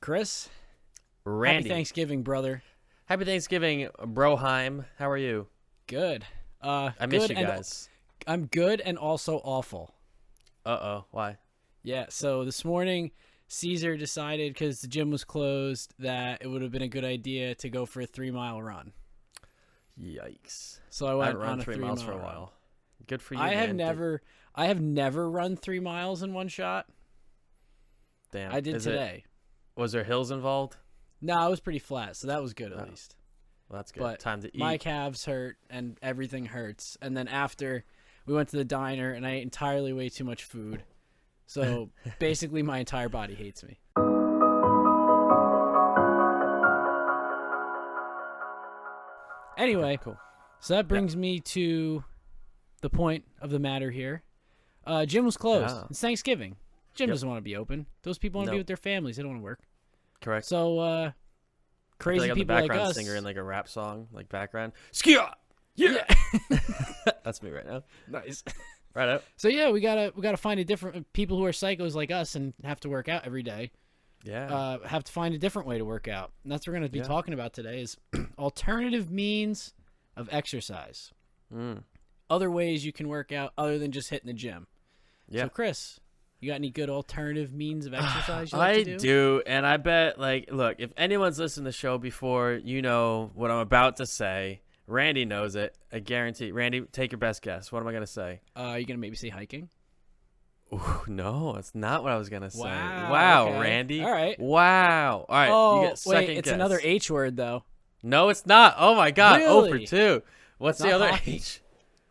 Chris. Randy. Happy Thanksgiving, brother. Happy Thanksgiving, Broheim. How are you? Good. I miss you guys. I'm good and also awful. Uh-oh. Why? Yeah, so this morning, Caesar decided, because the gym was closed, that it would have been a good idea to go for a 3-mile run. Yikes. So I went haven't run on a 3 3 miles mile for a run. while. Good for you, I have man. never run 3 miles in one shot. Damn. I did today. Was there hills involved? No, it was pretty flat, so that was good at Oh. least. Well, that's good. But Time to eat. my calves hurt and everything hurts. And then after, we went to the diner and I ate entirely way too much food. So basically my entire body hates me. Anyway, Cool. so that brings me to the point of the matter here. Gym was closed. Yeah. It's Thanksgiving. Gym Yep. doesn't want to be open. Those people want to be Nope. with their families. They don't want to work. Correct. So I feel crazy like I'm people the like background us. singer in like a rap song, like background. Skia! Yeah! That's me right now. Nice. Right out. So yeah, we gotta find a different people who are psychos like us and have to work out every day. Yeah. Have to find a different way to work out. And that's what we're going to be Yeah. talking about today is alternative means of exercise. Other ways you can work out other than just hitting the gym. Yeah. So Chris, you got any good alternative means of exercise you like I to do? do, and I bet, like, look, if anyone's listened to the show before, you know what I'm about to say. Randy knows it. I guarantee. Randy, take your best guess. What am I going to say? You going to maybe say hiking? Ooh, no, that's not what I was going to say. Wow, Wow, okay. Randy. All right. Wow. All right, Oh, you get second wait, it's guess. another H word though. No, it's not. Oh, my God. Really? 0 for 2. What's It's the not other hockey. H?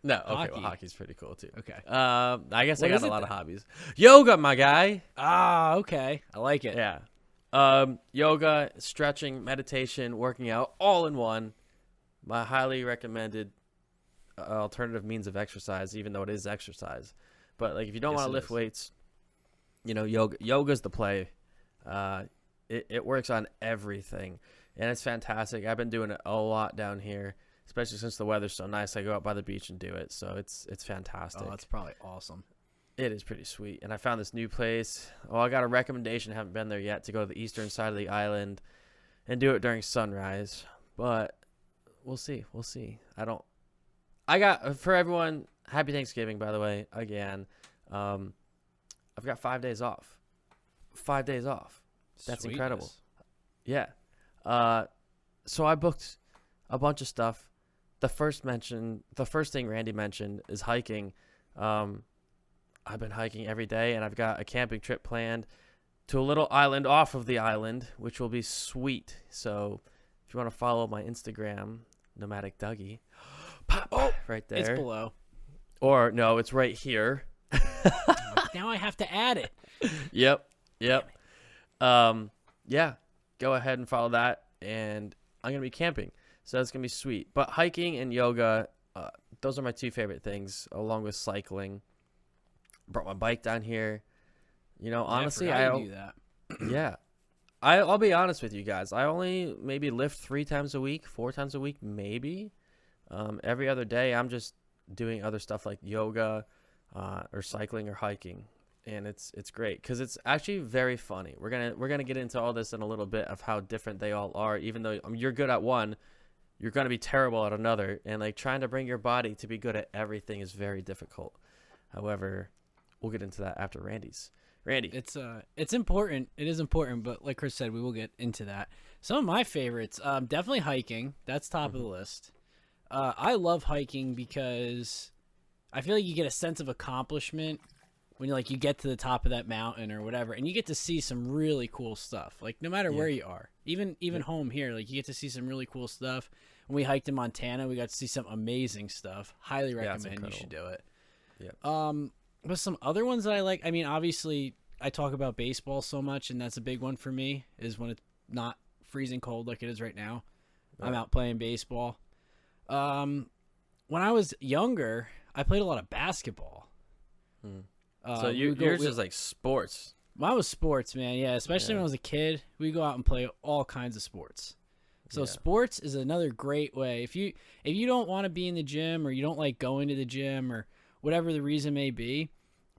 No, okay, Hockey. well, hockey's pretty cool, too. Okay. I guess What I is got a it lot of then? hobbies. Yoga, my guy. Ah, okay. I like it. Yeah. Yoga, stretching, meditation, working out, all in one. My highly recommended alternative means of exercise, even though it is exercise. But like, if you don't Yes, want it to lift is. weights, you know, yoga's the play. It works on everything, and it's fantastic. I've been doing it a lot down here, especially since the weather's so nice. I go out by the beach and do it, so it's fantastic. Oh, that's probably awesome. It is pretty sweet. And I found this new place. Oh, I got a recommendation. Haven't been there yet to go to the eastern side of the island and do it during sunrise. But we'll see. We'll see. I got, for everyone, happy Thanksgiving, by the way, again. I've got 5 days off. 5 days off. That's incredible. Sweetness. Yeah. So I booked a bunch of stuff. The first thing Randy mentioned is hiking. I've been hiking every day, and I've got a camping trip planned to a little island off of the island, which will be sweet. So if you want to follow my Instagram, Nomadic Dougie, pop, right there. It's below. Or no, it's right here. Now I have to add it. Yep. Yeah. Go ahead and follow that, and I'm gonna be camping, so that's gonna be sweet. But hiking and yoga, those are my two favorite things, along with cycling. Brought my bike down here. You know, honestly, I forgot you do that. yeah. I'll be honest with you guys. I only maybe lift 3 times a week, 4 times a week, maybe. Every other day, I'm just doing other stuff like yoga, or cycling or hiking, and it's great because it's actually very funny. We're gonna get into all this in a little bit of how different they all are. Even though you're good at one, you're gonna be terrible at another, and like trying to bring your body to be good at everything is very difficult. However, we'll get into that after Randy. It's important. It is important, but like Chris said, we will get into that. Some of my favorites, definitely hiking. That's top of the list. I love hiking because I feel like you get a sense of accomplishment when you get to the top of that mountain or whatever, and you get to see some really cool stuff. Like no matter where you are, even home here, like you get to see some really cool stuff. When we hiked in Montana, we got to see some amazing stuff. Highly recommend you should do it. Yeah. But some other ones that I like, I mean, obviously I talk about baseball so much, and that's a big one for me, is when it's not freezing cold like it is right now. Right. I'm out playing baseball. When I was younger, I played a lot of basketball. So yours is like sports. Mine was sports, man. Yeah, especially when I was a kid, we go out and play all kinds of sports. So sports is another great way. If you don't want to be in the gym, or you don't like going to the gym, or whatever the reason may be,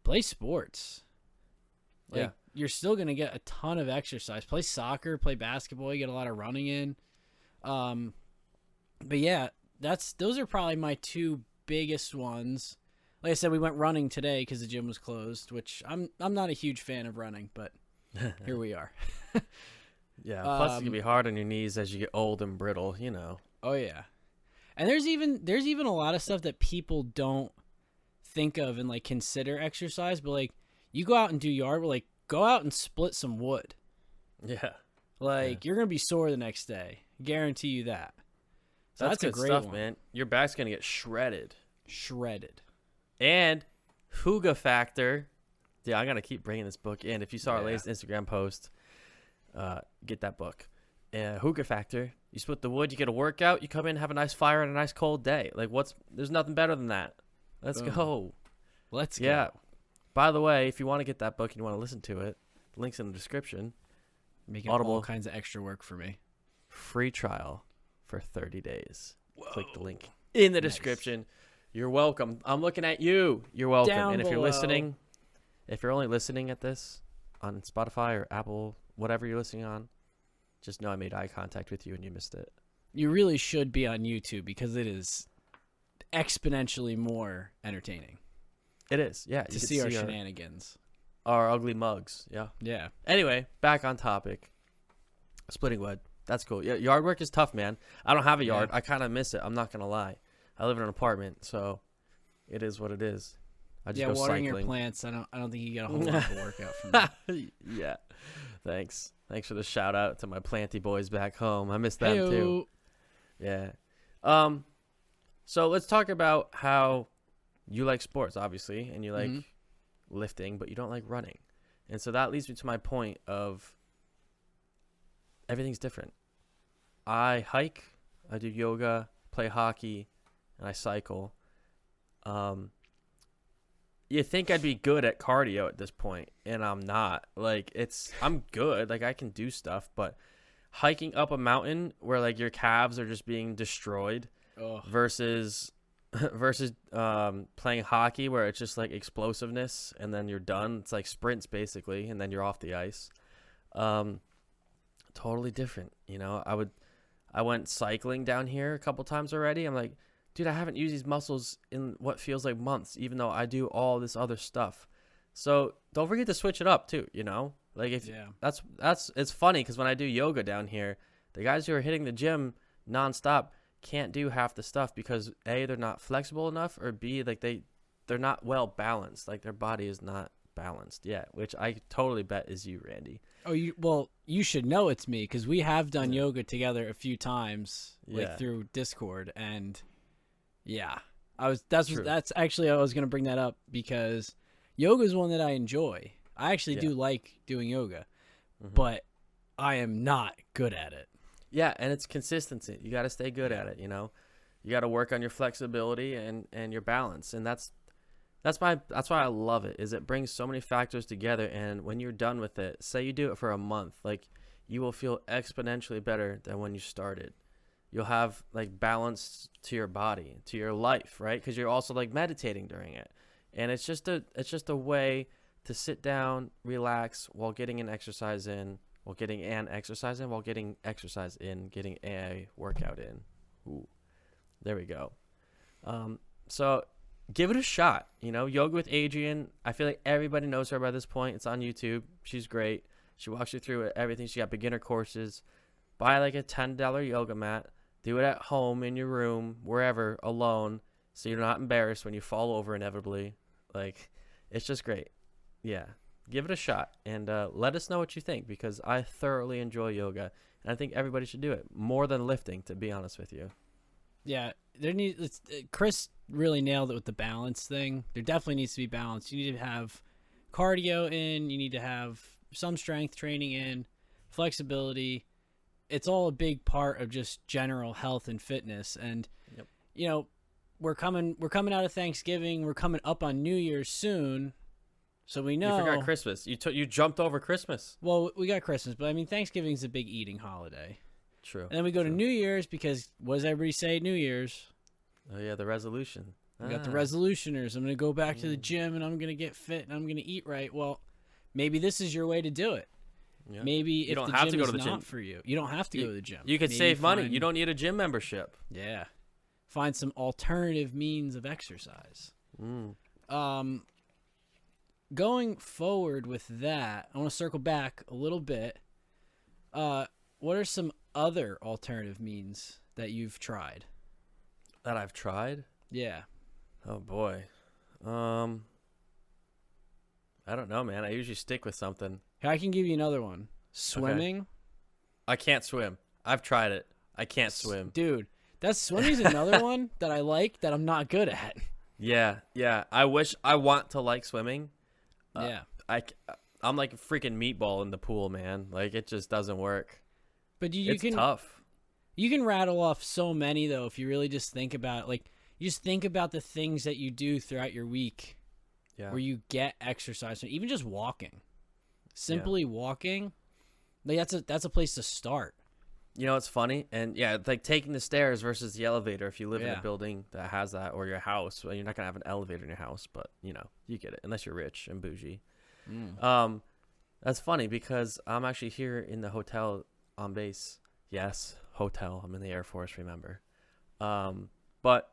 play sports. you're still going to get a ton of exercise. Play soccer, play basketball, you get a lot of running in. But yeah, those are probably my two biggest ones. Like I said, we went running today because the gym was closed, which I'm not a huge fan of running, but here we are. Yeah, plus it can be hard on your knees as you get old and brittle, you know. Oh yeah. And there's even a lot of stuff that people don't think of and like consider exercise, but like you go out and do yard work, like go out and split some wood. Yeah. Like you're going to be sore the next day. Guarantee you that. So that's a good great stuff, one. man. Your back's going to get shredded. Shredded. And Hygge Factor. Yeah, I'm going to keep bringing this book in. If you saw our latest Instagram post, get that book. Hygge Factor. You split the wood, you get a workout, you come in, have a nice fire on a nice cold day. Like, there's nothing better than that. Let's go. Let's go. Yeah. By the way, if you want to get that book and you want to listen to it, the link's in the description. Making Audible. all kinds of extra work for me. Free trial for 30 days. Whoa. Click the link in the Nice. description. You're welcome. I'm looking at you. You're welcome. Down and if you're below. listening, if you're only listening at this on Spotify or Apple, whatever you're listening on, just know I made eye contact with you and you missed it. You really should be on YouTube because it is exponentially more entertaining It is. Yeah. to see our shenanigans. Our ugly mugs. Yeah. Yeah. Anyway, back on topic. Splitting wood. That's cool. Yeah, yard work is tough, man. I don't have a yard. Yeah. I kind of miss it. I'm not going to lie. I live in an apartment, so it is what it is. I just go watering cycling. your plants. I don't think you get a whole lot of workout from that. Yeah. Thanks for the shout out to my planty boys back home. I miss them too. Yeah. So let's talk about how you like sports, obviously, and you like lifting, but you don't like running. And so that leads me to my point of everything's different. I hike, I do yoga, play hockey, and I cycle. You think I'd be good at cardio at this point, and I'm not. Like, I'm good. Like, I can do stuff, but hiking up a mountain where like your calves are just being destroyed versus playing hockey where it's just like explosiveness and then you're done. It's like sprints basically, and then you're off the ice. Totally different. You know, I went cycling down here a couple times already. I'm like, dude, I haven't used these muscles in what feels like months, even though I do all this other stuff. So don't forget to switch it up too, you know? Like it's funny because when I do yoga down here, the guys who are hitting the gym nonstop can't do half the stuff because A, they're not flexible enough, or B, like they're not well balanced. Like their body is not balanced yet, which I totally bet is you, Randy. Oh, you should know it's me because we have done yoga together a few times, like through Discord, and that's actually I was gonna bring that up because yoga is one that I enjoy. I actually do like doing yoga, but I am not good at it. Yeah, and it's consistency. You got to stay good at it, you know. You got to work on your flexibility and your balance, and that's why I love it. Is it brings so many factors together, and when you're done with it, say you do it for a month, like you will feel exponentially better than when you started. You'll have like balance to your body, to your life, right? Because you're also like meditating during it, and it's just a way to sit down, relax while getting an exercise in. While getting exercise in, getting a workout in. Ooh, there we go. So give it a shot. You know, Yoga with Adrienne. I feel like everybody knows her by this point. It's on YouTube. She's great. She walks you through everything. She got beginner courses. Buy like a $10 yoga mat. Do it at home, in your room, wherever, alone, so you're not embarrassed when you fall over inevitably. Like, it's just great. Yeah. Give it a shot and let us know what you think, because I thoroughly enjoy yoga and I think everybody should do it more than lifting, to be honest with you. Yeah, Chris really nailed it with the balance thing. There definitely needs to be balance. You need to have cardio in, you need to have some strength training in, flexibility. It's all a big part of just general health and fitness. And you know, we're coming out of Thanksgiving. We're coming up on New Year's soon. So we know. You forgot Christmas. You jumped over Christmas. Well, we got Christmas, but I mean Thanksgiving's a big eating holiday. True. And then we go to New Year's because what does everybody say at New Year's? Oh yeah, the resolution. We got the resolutioners. I'm gonna go back to the gym and I'm gonna get fit and I'm gonna eat right. Well, maybe this is your way to do it. Yeah. Maybe You if don't the have gym to go is to the not gym. for you, you don't have to go to the gym. You could Maybe save money. find- You don't need a gym membership. Yeah, find some alternative means of exercise. Going forward with that, I want to circle back a little bit. What are some other alternative means that you've tried? That I've tried? Yeah. Oh boy. I don't know, man. I usually stick with something. I can give you another one. Swimming. I can't swim. I've tried it. I can't swim. Dude, swimming's another one that I like that I'm not good at. Yeah. I want to like swimming. Yeah. I'm like a freaking meatball in the pool, man. Like, it just doesn't work. But you It's can tough. You can rattle off so many though if you really just think about it. Like, you just think about the things that you do throughout your week where you get exercise, even just walking. Simply walking, like that's a place to start. You know, it's funny. And yeah, it's like taking the stairs versus the elevator. If you live in Yeah. a building that has that, or your house, well, you're not going to have an elevator in your house, but you know, you get it, unless you're rich and bougie. That's funny because I'm actually here in the hotel on base. Yes, hotel. I'm in the Air Force, remember. But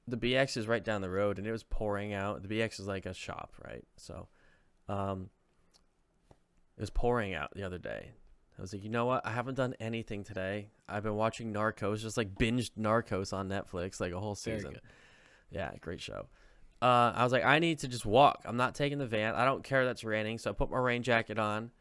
the BX is right down the road and it was pouring out. The BX is like a shop, right? So, it was pouring out the other day. I was like, you know what? I haven't done anything today. I've been watching Narcos, just like binged Narcos on Netflix, like a whole Very season. good. Yeah, great show. I was like, I need to just walk. I'm not taking the van. I don't care that's raining. So I put my rain jacket on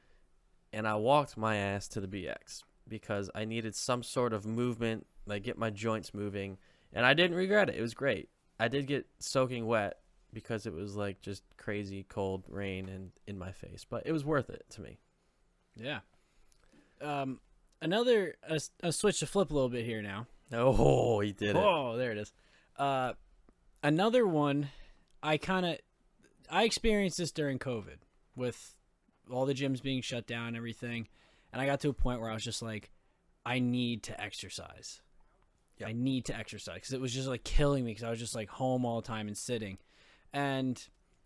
and I walked my ass to the BX because I needed some sort of movement, like get my joints moving. And I didn't regret it. It was great. I did get soaking wet because it was like just crazy cold rain and in my face, but it was worth it to me. Yeah. A switch to flip a little bit here now. Oh, he did it. Oh, there it is. Another one, I experienced this during COVID with all the gyms being shut down and everything. And I got to a point where I was just like, I need to exercise. Yep. I need to exercise because it was just like killing me because I was just like home all the time and sitting. And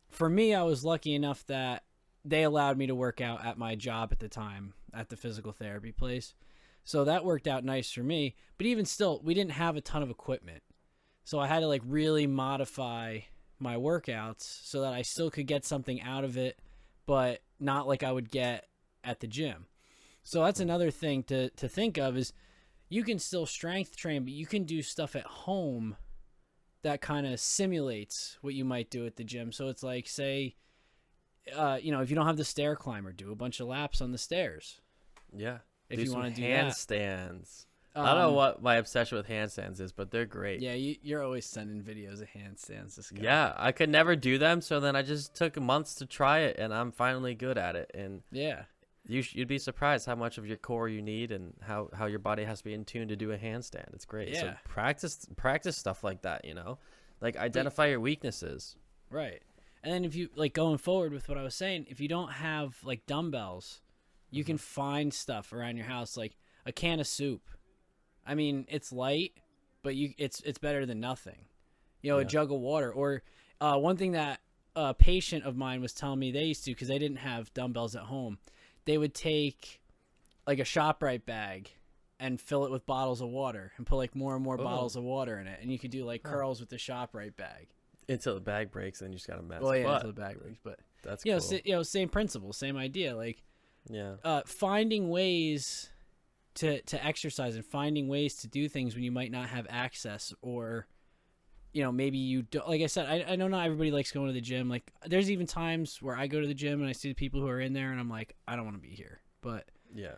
for me, I was lucky enough that they allowed me to work out at my job at the time at the physical therapy place. So that worked out nice for me. But even still, we didn't have a ton of equipment. So I had to like really modify my workouts so that I still could get something out of it, but not like I would get at the gym. So that's another thing to think of is you can still strength train, but you can do stuff at home that kind of simulates what you might do at the gym. So it's like, say, if you don't have the stair climber, do a bunch of laps on the stairs. Yeah. If do you some want to do handstands. I don't know what my obsession with handstands is, but they're great. Yeah, you're always sending videos of handstands. This guy. Yeah, I could never do them, so then I just took months to try it, and I'm finally good at it. And yeah, you'd be surprised how much of your core you need and how your body has to be in tune to do a handstand. It's great. Yeah. So practice stuff like that, like identify your weaknesses. Right. And then if you like going forward with what I was saying, if you don't have like dumbbells, you can find stuff around your house like a can of soup. I mean, it's light, but it's better than nothing. A jug of water. Or one thing that a patient of mine was telling me they used to, because they didn't have dumbbells at home, they would take like a ShopRite bag and fill it with bottles of water and put like more and more bottles of water in it, and you could do like curls with the ShopRite bag Until the bag breaks, and you just gotta mess. Well, yeah, but until the bag breaks, but that's cool. same principle, same idea. Like, yeah, finding ways to exercise and finding ways to do things when you might not have access, or maybe you don't. Like I said, I know not everybody likes going to the gym. Like, there's even times where I go to the gym and I see the people who are in there and I'm like, I don't want to be here. But yeah,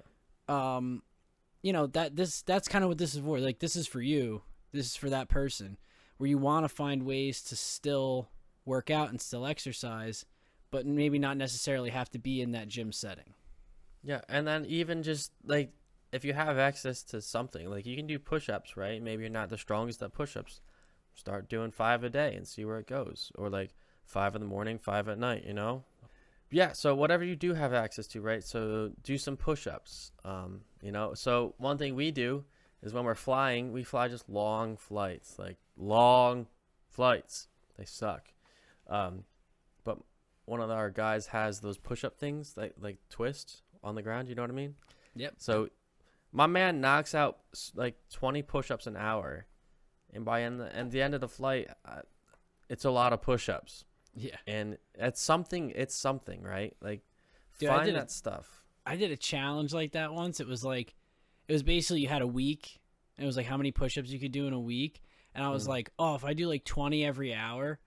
that's kind of what this is for. Like, this is for you, this is for that person, where you want to find ways to still work out and still exercise, but maybe not necessarily have to be in that gym setting. yeah. And then even just like, if you have access to something, like you can do push-ups, right? Maybe you're not the strongest at push-ups. Start doing 5 a day and see where it goes. Or like 5 in the morning, 5 at night, Yeah, so whatever you do have access to, right? So do some push-ups, So one thing we do is when we're flying, we fly just long flights, like long flights. They suck. But one of our guys has those push-up things like twist on the ground. You know what I mean? Yep. So my man knocks out like 20 push-ups an hour, and by the end of the flight, it's a lot of push-ups. Yeah. And it's something, right? Like, Dude, find that stuff. I did a challenge like that once. It was basically you had a week. It was like how many push-ups you could do in a week. And I was like, oh, if I do like 20 every hour,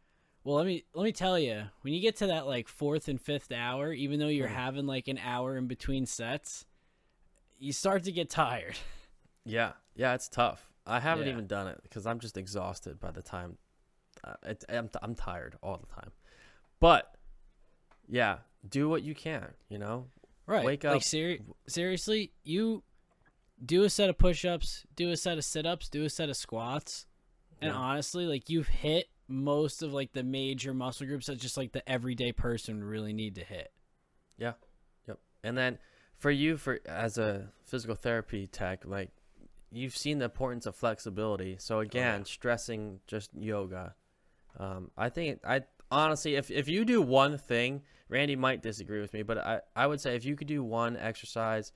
well, let me tell you, when you get to that like fourth and fifth hour, even though you're having like an hour in between sets, you start to get tired. Yeah, it's tough. I haven't even done it because I'm just exhausted by the time. I'm tired all the time. But yeah, do what you can. You know, right? Wake up. Like seriously, you do a set of push-ups, do a set of sit-ups, do a set of squats, and honestly, like you've hit most of like the major muscle groups that just like the everyday person would really need to hit. Yeah. Yep. And then for you, as a physical therapy tech, like you've seen the importance of flexibility. So again, stressing just yoga. I think I honestly, if you do one thing, Randy might disagree with me, but I would say if you could do one exercise,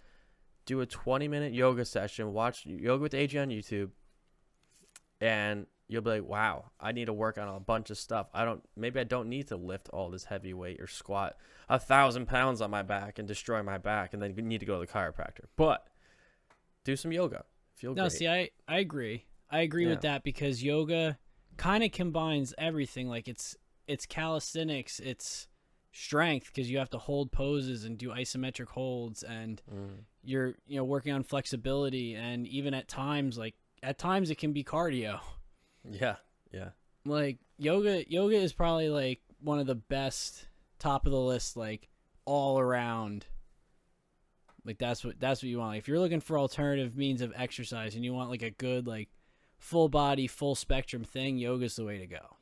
do a 20-minute yoga session, watch Yoga with AJ on YouTube, and you'll be like, wow, I need to work on a bunch of stuff. Maybe I don't need to lift all this heavy weight or squat 1,000 pounds on my back and destroy my back and then need to go to the chiropractor. But do some yoga. Feel great. No, see, I agree. I agree with that because yoga kind of combines everything. Like it's calisthenics, it's strength because you have to hold poses and do isometric holds, and you're working on flexibility, and even at times it can be cardio. Yeah. Like yoga is probably like one of the best, top of the list, like all around. Like that's what you want. Like, if you're looking for alternative means of exercise and you want like a good like full body, full spectrum thing, yoga's the way to go.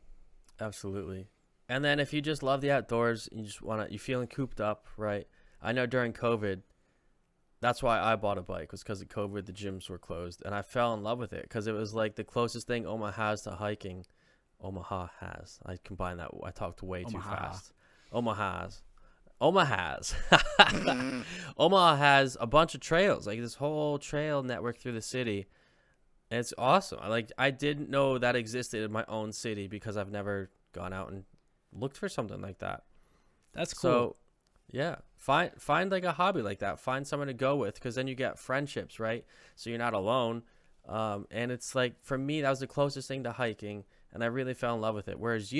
Absolutely. And then if you just love the outdoors, you're feeling cooped up, right? I know during COVID, that's why I bought a bike, was because of COVID, the gyms were closed. And I fell in love with it because it was like the closest thing Omaha has to hiking. Omaha has. I combined that. I talked way too fast. Omaha has a bunch of trails, like this whole trail network through the city. And it's awesome. I didn't know that existed in my own city because I've never gone out and looked for something like that. That's cool. So, yeah, find like a hobby like that. Find someone to go with, because then you get friendships, right? So you're not alone. And it's like, for me, that was the closest thing to hiking, and I really fell in love with it. Whereas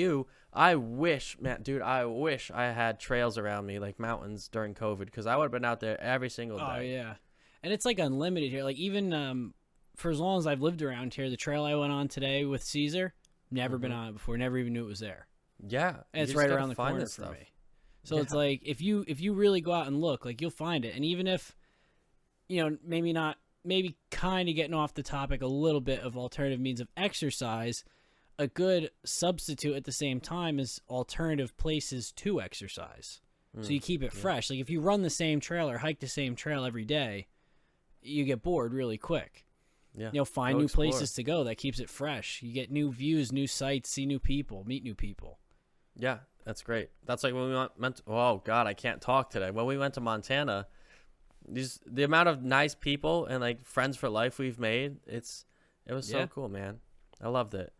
I wish I had trails around me, like mountains during COVID, because I would have been out there every single day. Oh yeah, and it's like unlimited here. Like even for as long as I've lived around here, the trail I went on today with Caesar, never been on it before, never even knew it was there. Yeah, and it's right around the corner for me. So it's like if you really go out and look, like you'll find it. And even if maybe kind of getting off the topic a little bit of alternative means of exercise, a good substitute at the same time is alternative places to exercise. So you keep it fresh. Like if you run the same trail or hike the same trail every day, you get bored really quient. Yeah. Find new places to go. That keeps it fresh. You get new views, new sights, see new people, meet new people. Yeah, that's great. That's like when oh God, I can't talk today. When we went to Montana, the amount of nice people and like friends for life we've made, it was so cool, man. I loved it.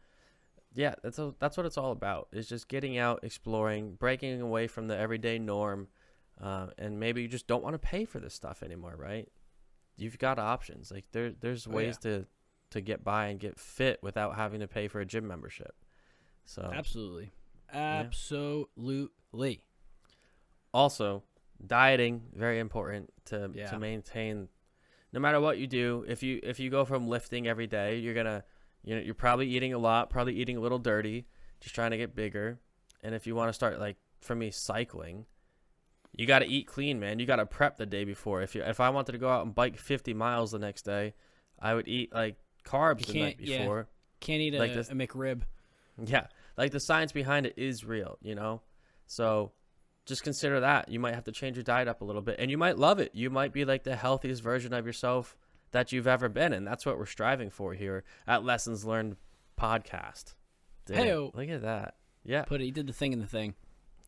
Yeah, that's what it's all about. It's just getting out, exploring, breaking away from the everyday norm, and maybe you just don't want to pay for this stuff anymore, right? You've got options. Like there's ways to get by and get fit without having to pay for a gym membership. So absolutely. Also, dieting, very important to maintain. No matter what you do, if you go from lifting every day, you're probably eating a lot, probably eating a little dirty, just trying to get bigger. And if you want to start, like for me, cycling, you got to eat clean, man. You got to prep the day before. If I wanted to go out and bike 50 miles the next day, I would eat like carbs the night before. Can't eat like a McRib. Yeah, like the science behind it is real, So just consider that. You might have to change your diet up a little bit, and you might love it. You might be like the healthiest version of yourself that you've ever been, and that's what we're striving for here at Lessons Learned Podcast. Hey, look at that. Yeah, he did the thing in the thing.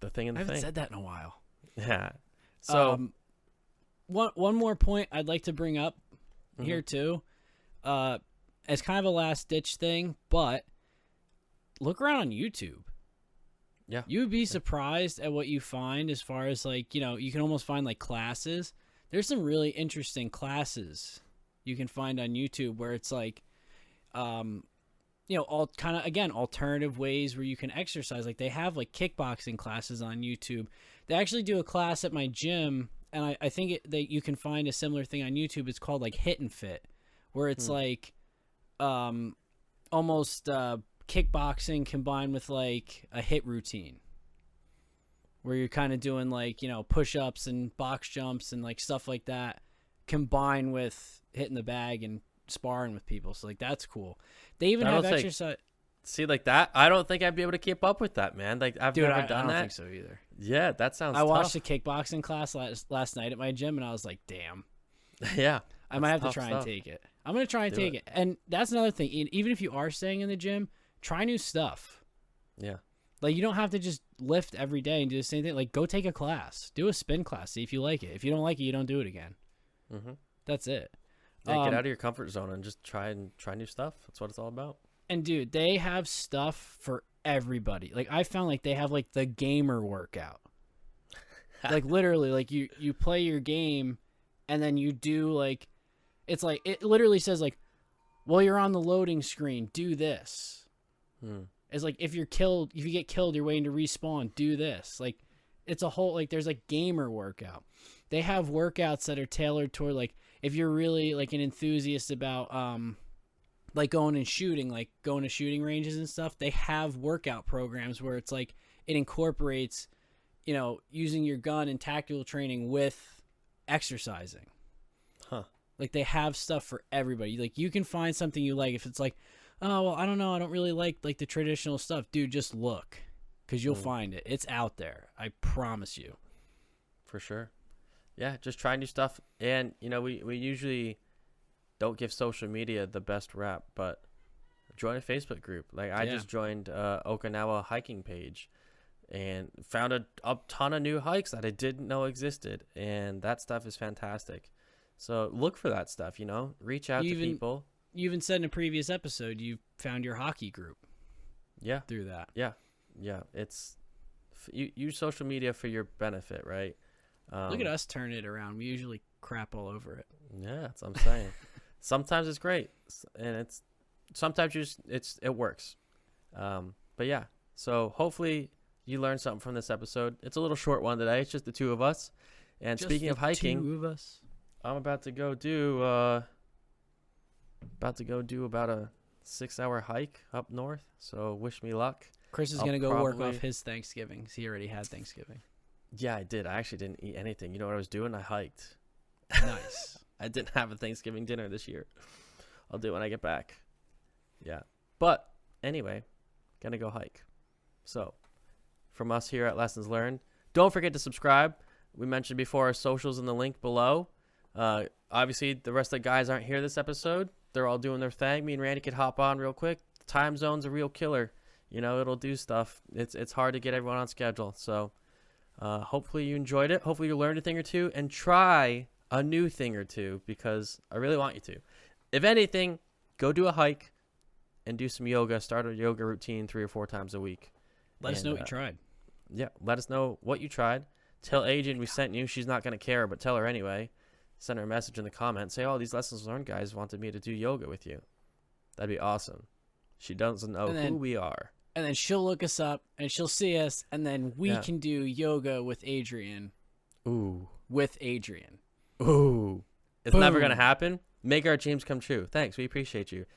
the thing in the I haven't thing. said that in a while. Yeah. So one more point I'd like to bring up here too, as kind of a last ditch thing, but look around on YouTube. Yeah. You would be surprised at what you find as far as like, you can almost find like classes. There's some really interesting classes you can find on YouTube where it's like, all kind of, again, alternative ways where you can exercise. Like they have like kickboxing classes on YouTube. They actually do a class at my gym, and I think that you can find a similar thing on YouTube. It's called like Hit and Fit, where it's like almost kickboxing combined with like a hit routine, where you're kind of doing like, push-ups and box jumps and like stuff like that, combined with hitting the bag and sparring with people. So like that's cool. They even have exercise. See, like that, I don't think I'd be able to keep up with that, man. Like I've never done that. I don't think so either. Yeah, that sounds I watched tough. a kickboxing class last night at my gym, and I was like, damn. Yeah. I might have to try and take it. I'm going to try and take it. And that's another thing. Even if you are staying in the gym, try new stuff. Yeah. Like, you don't have to just lift every day and do the same thing. Like, go take a class. Do a spin class. See if you like it. If you don't like it, you don't do it again. Mm-hmm. That's it. Yeah, get out of your comfort zone and just try new stuff. That's what it's all about. And, dude, they have stuff for everybody. Like, I found, like, they have, like, the gamer workout. Like, literally, like, you play your game, and then you do, like, it's like, it literally says, like, while you're on the loading screen, do this. It's like, if you get killed, you're waiting to respawn, do this. Like, it's a whole, like, there's, like, gamer workout. They have workouts that are tailored toward, like, if you're really, like, an enthusiast about, like, going to shooting ranges and stuff, they have workout programs where it's, like, it incorporates, using your gun and tactical training with exercising. Huh. Like, they have stuff for everybody. Like, you can find something you like. If it's like, oh, well, I don't know, I don't really like the traditional stuff. Dude, just look, because you'll find it. It's out there. I promise you. For sure. Yeah, just try new stuff. And, we usually don't give social media the best rap, but join a Facebook group. Like, I just joined Okinawa hiking page and found a ton of new hikes that I didn't know existed. And that stuff is fantastic. So look for that stuff, reach out to people. You even said in a previous episode you found your hockey group. Yeah. Through that. Yeah. Yeah. It's use social media for your benefit, right? Look at us turn it around. We usually crap all over it. Yeah, that's what I'm saying. Sometimes it's great, and sometimes it works. But yeah, so hopefully you learned something from this episode. It's a little short one today. It's just the two of us. And just speaking of hiking, two of us. I'm about to go do about a 6-hour hike up north. So wish me luck. Chris is gonna go work off his Thanksgiving. He already had Thanksgiving. Yeah, I did. I actually didn't eat anything. You know what I was doing? I hiked. Nice. I didn't have a Thanksgiving dinner this year. I'll do it when I get back. Yeah. But anyway, gonna go hike. So from us here at Lessons Learned, don't forget to subscribe. We mentioned before our socials in the link below. Obviously, the rest of the guys aren't here this episode. They're all doing their thing. Me and Randy could hop on real quick. The time zone's a real killer. It'll do stuff. It's hard to get everyone on schedule. So hopefully you enjoyed it. Hopefully you learned a thing or two and try a new thing or two, because I really want you to. If anything, go do a hike and do some yoga. Start a yoga routine 3 or 4 times a week. Let us know what you tried. Yeah, let us know what you tried. Tell Adrian we sent you. She's not going to care, but tell her anyway. Send her a message in the comments. Say, these Lessons Learned guys wanted me to do yoga with you. That'd be awesome. She doesn't know who we are. And then she'll look us up, and she'll see us, and then we can do yoga with Adrian. Ooh. With Adrian. Ooh. It's Boom. never going to happen. Make our dreams come true. Thanks. We appreciate you.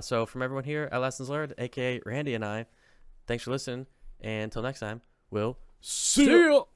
So from everyone here at Lessons Learned, a.k.a. Randy and I, thanks for listening. And until next time, we'll see you.